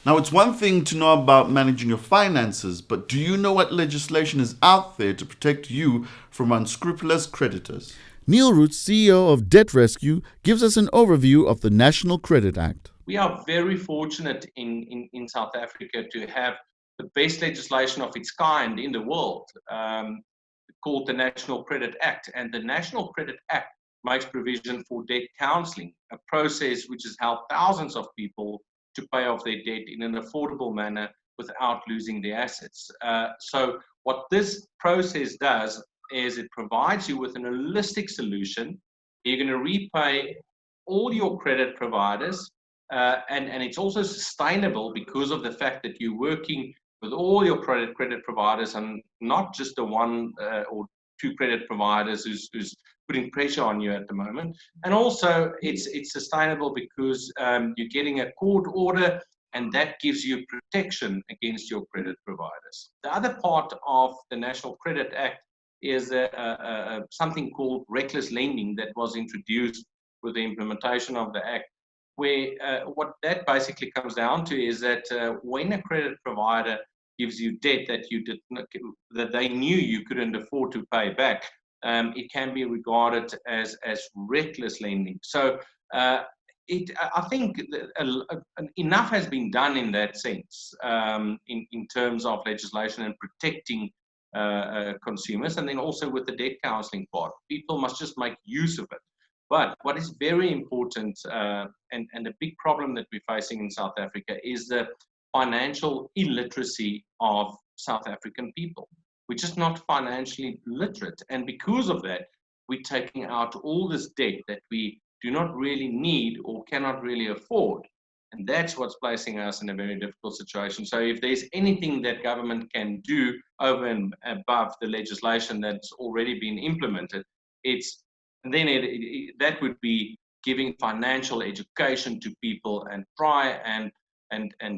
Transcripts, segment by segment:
Now, it's one thing to know about managing your finances, but do you know what legislation is out there to protect you from unscrupulous creditors? Neil Roots, CEO of Debt Rescue, gives us an overview of the National Credit Act. We are very fortunate in South Africa to have the best legislation of its kind in the world, called the National Credit Act. And the National Credit Act makes provision for debt counseling, a process which has helped thousands of people to pay off their debt in an affordable manner without losing their assets. So what this process does is it provides you with an holistic solution. You're going to repay all your credit providers, and it's also sustainable because of the fact that you're working with all your credit providers and not just the one or two credit providers who's putting pressure on you at the moment. And also it's sustainable because you're getting a court order, and that gives you protection against your credit providers. The other part of the National Credit Act is something called reckless lending that was introduced with the implementation of the Act, where what that basically comes down to is that when a credit provider gives you debt that you did not, that they knew you couldn't afford to pay back, it can be regarded as reckless lending. So I think enough has been done in that sense, in terms of legislation and protecting consumers, and then also with the debt counseling part. People must just make use of it. But what is very important, and a big problem that we're facing in South Africa, is the financial illiteracy of South African people. We're just not financially literate. And because of that, we're taking out all this debt that we do not really need or cannot really afford. And that's what's placing us in a very difficult situation. So if there's anything that government can do over and above the legislation that's already been implemented, that would be giving financial education to people and try and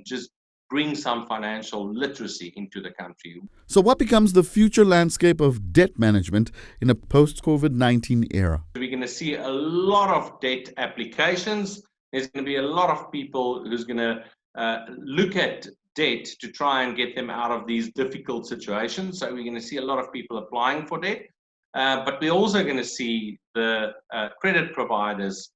just bring some financial literacy into the country. So what becomes the future landscape of debt management in a post-COVID-19 era? We're going to see a lot of debt applications. There's going to be a lot of people who's going to look at debt to try and get them out of these difficult situations. So we're going to see a lot of people applying for debt. But we're also going to see the credit providers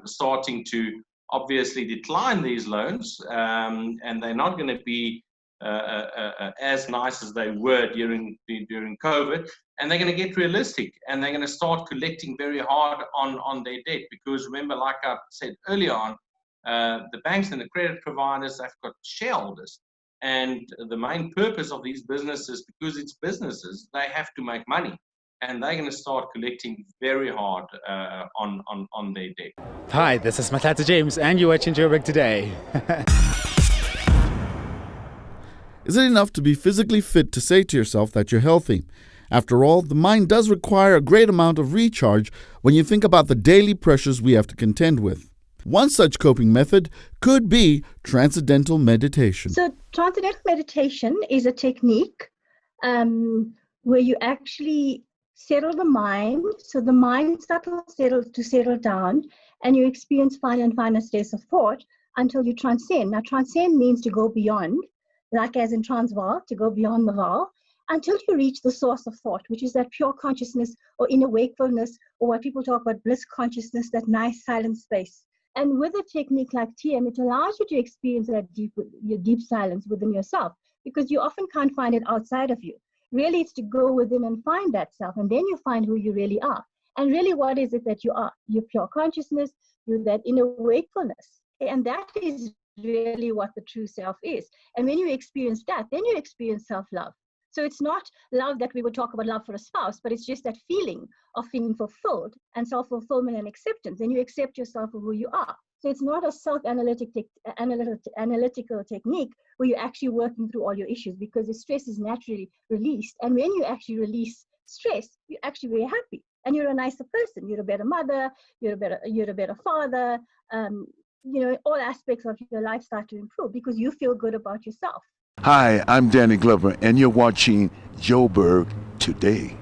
starting to obviously decline these loans, and they're not going to be as nice as they were during COVID, and they're going to get realistic, and they're going to start collecting very hard on their debt. Because remember, like I said earlier on, the banks and the credit providers have got shareholders, and the main purpose of these businesses, because it's businesses, they have to make money. And they're going to start collecting very hard on their debt. Hi, this is Matata James, and you're watching Joburgtoday. Is it enough to be physically fit to say to yourself that you're healthy? After all, the mind does require a great amount of recharge when you think about the daily pressures we have to contend with. One such coping method could be Transcendental meditation. So Transcendental meditation is a technique where you actually settle the mind, so the mind settle down, and you experience finer and finer states of thought until you transcend. Now, transcend means to go beyond, like as in Transvaal, to go beyond the Vaal, until you reach the source of thought, which is that pure consciousness or inner wakefulness, or what people talk about bliss consciousness, that nice silent space. And with a technique like TM, it allows you to experience that deep silence within yourself, because you often can't find it outside of you. Really, it's to go within and find that self, and then you find who you really are. And really, what is it that you are? You're pure consciousness, you're that inner wakefulness. And that is really what the true self is. And when you experience that, then you experience self-love. So it's not love that we would talk about love for a spouse, but it's just that feeling of feeling fulfilled and self-fulfillment and acceptance. And you accept yourself for who you are. So it's not a self-analytical technique where you're actually working through all your issues, because the stress is naturally released. And when you actually release stress, you're actually very happy. And you're a nicer person. You're a better mother. You're a better father. All aspects of your life start to improve because you feel good about yourself. Hi, I'm Danny Glover, and you're watching Joburgtoday.